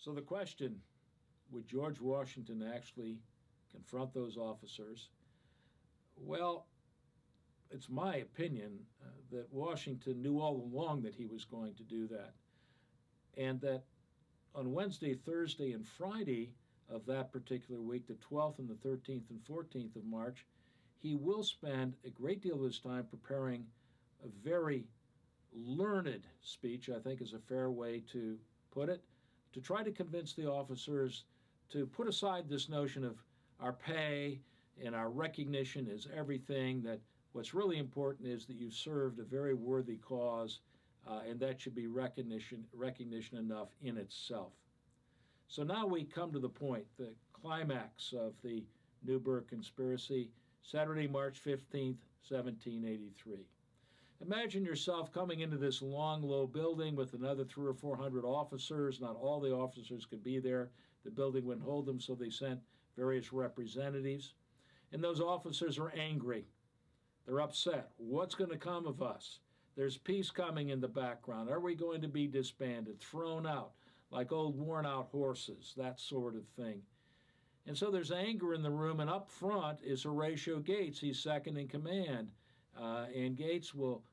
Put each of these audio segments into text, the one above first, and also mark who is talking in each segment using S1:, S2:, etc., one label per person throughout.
S1: So the question, would George Washington actually confront those officers? Well, it's my opinion that Washington knew all along that he was going to do that, and that on Wednesday, Thursday, and Friday of that particular week, the 12th and the 13th and 14th of March, he will spend a great deal of his time preparing a very learned speech, I think is a fair way to put it, to try to convince the officers to put aside this notion of our pay and our recognition is everything, that what's really important is that you've served a very worthy cause, and that should be recognition enough in itself. So now we come to the point, the climax of the Newburgh Conspiracy, Saturday, March 15th, 1783. Imagine yourself coming into this long, low building with another 300 or 400 officers. Not all the officers could be there. The building wouldn't hold them, so they sent various representatives. And those officers are angry. They're upset. What's going to come of us? There's peace coming in the background. Are we going to be disbanded, thrown out like old worn-out horses, that sort of thing? And so there's anger in the room, and up front is Horatio Gates. He's second in command. And Gates will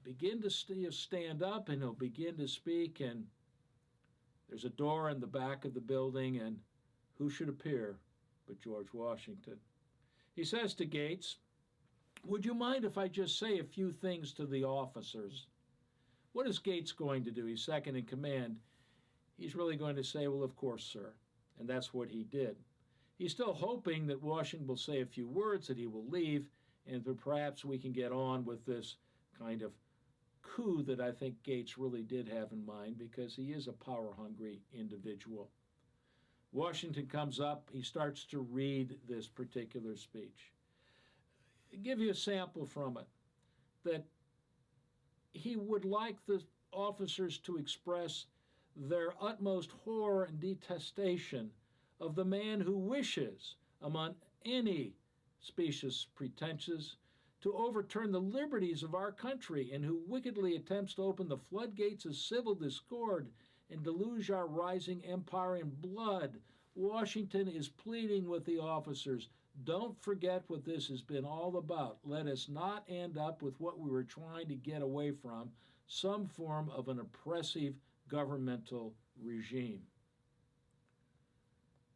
S1: begin to stand up, and he'll begin to speak, and there's a door in the back of the building, and who should appear but George Washington? He says to Gates, "Would you mind if I just say a few things to the officers?" What is Gates going to do? He's second in command. He's really going to say, "Well, of course, sir." And that's what he did. He's still hoping that Washington will say a few words, that he will leave, and that perhaps we can get on with this kind of coup that I think Gates really did have in mind, because he is a power-hungry individual. Washington comes up. He starts to read this particular speech. I'll give you a sample from it, that he would like the officers to express their utmost horror and detestation of the man who wishes, among any specious pretenses, to overturn the liberties of our country, and who wickedly attempts to open the floodgates of civil discord and deluge our rising empire in blood. Washington is pleading with the officers, don't forget what this has been all about. Let us not end up with what we were trying to get away from, some form of an oppressive governmental regime.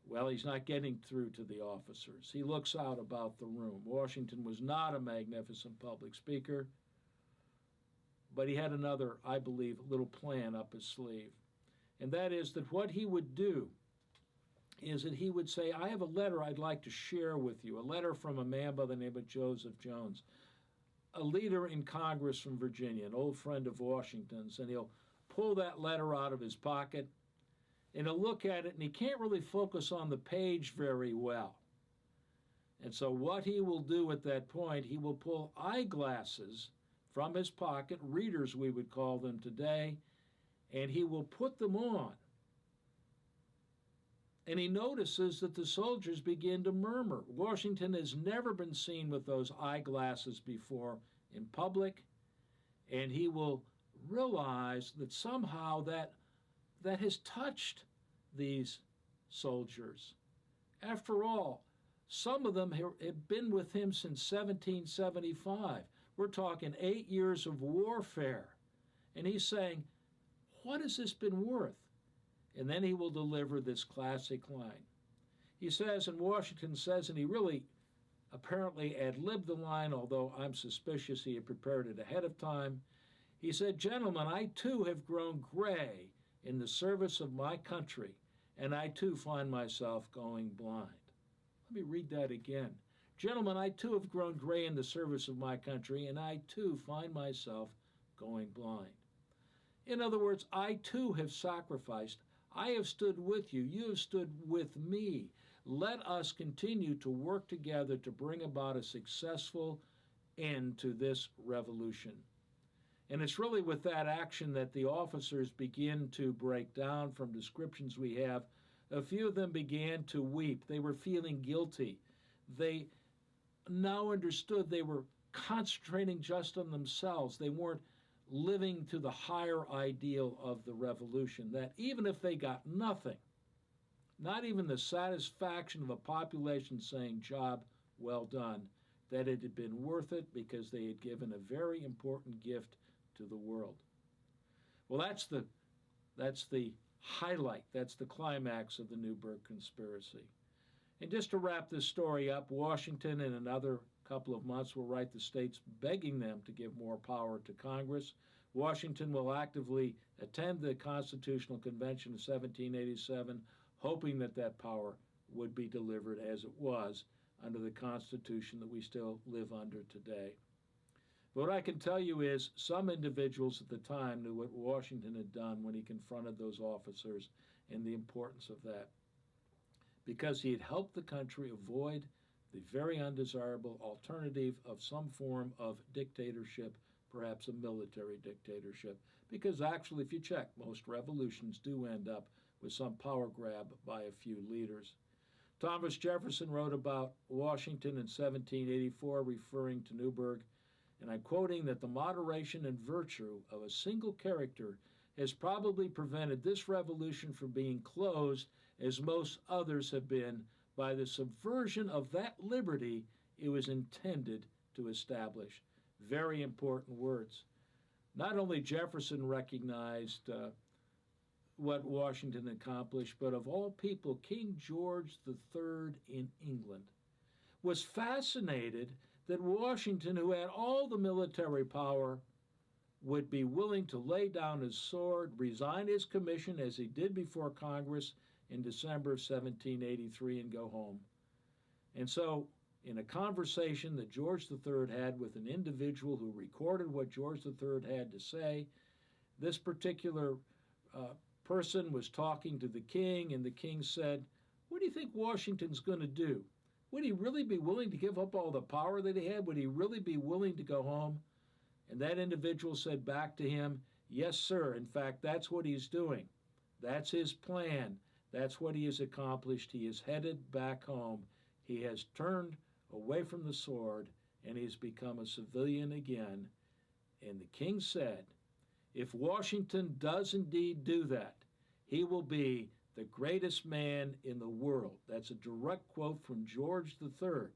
S1: Well, he's not getting through to the officers. He looks out about the room. Washington was not a magnificent public speaker, but he had another, I believe, little plan up his sleeve. And that is that what he would do is that he would say, I have a letter I'd like to share with you, a letter from a man by the name of Joseph Jones, a leader in Congress from Virginia, an old friend of Washington's, and he'll pull that letter out of his pocket, and he'll look at it, and he can't really focus on the page very well. And so what he will do at that point, he will pull eyeglasses from his pocket, readers we would call them today, and he will put them on. And he notices that the soldiers begin to murmur. Washington has never been seen with those eyeglasses before in public, and he will realize that somehow that has touched these soldiers. After all, some of them have been with him since 1775. We're talking 8 years of warfare. And he's saying, what has this been worth? And then he will deliver this classic line. He says, and Washington says, and he really apparently ad-libbed the line, although I'm suspicious he had prepared it ahead of time. He said, gentlemen, I too have grown gray in the service of my country, and I too find myself going blind. Let me read that again. Gentlemen, I too have grown gray in the service of my country, and I too find myself going blind. In other words, I too have sacrificed. I have stood with you. You have stood with me. Let us continue to work together to bring about a successful end to this revolution. And it's really with that action that the officers begin to break down. From descriptions we have, a few of them began to weep. They were feeling guilty. They now understood they were concentrating just on themselves. They weren't living to the higher ideal of the revolution, that even if they got nothing, not even the satisfaction of a population saying, job well done, that it had been worth it because they had given a very important gift to the world. Well, that's the highlight, that's the climax of the Newburgh Conspiracy. And just to wrap this story up, Washington in another couple of months will write the states begging them to give more power to Congress. Washington will actively attend the Constitutional Convention of 1787, hoping that that power would be delivered as it was under the Constitution that we still live under today. But what I can tell you is some individuals at the time knew what Washington had done when he confronted those officers and the importance of that, because he had helped the country avoid the very undesirable alternative of some form of dictatorship, perhaps a military dictatorship, because actually, if you check, most revolutions do end up with some power grab by a few leaders. Thomas Jefferson wrote about Washington in 1784, referring to Newburgh, and I'm quoting, that the moderation and virtue of a single character has probably prevented this revolution from being closed, as most others have been, by the subversion of that liberty it was intended to establish. Very important words. Not only Jefferson recognized what Washington accomplished, but of all people, King George III in England was fascinated that Washington, who had all the military power, would be willing to lay down his sword, resign his commission as he did before Congress in December of 1783, and go home. And so, in a conversation that George III had with an individual who recorded what George III had to say, this particular person was talking to the king, and the king said, "What do you think Washington's going to do? Would he really be willing to give up all the power that he had? Would he really be willing to go home?" And that individual said back to him, "Yes, sir. In fact, that's what he's doing. That's his plan. That's what he has accomplished. He is headed back home. He has turned away from the sword, and he's become a civilian again." And the king said, "If Washington does indeed do that, he will be the greatest man in the world." That's a direct quote from George III.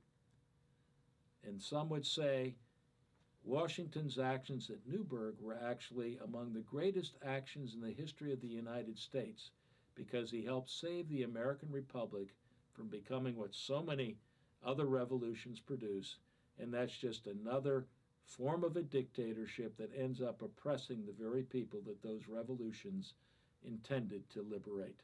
S1: And some would say Washington's actions at Newburgh were actually among the greatest actions in the history of the United States, because he helped save the American Republic from becoming what so many other revolutions produce, and that's just another form of a dictatorship that ends up oppressing the very people that those revolutions intended to liberate.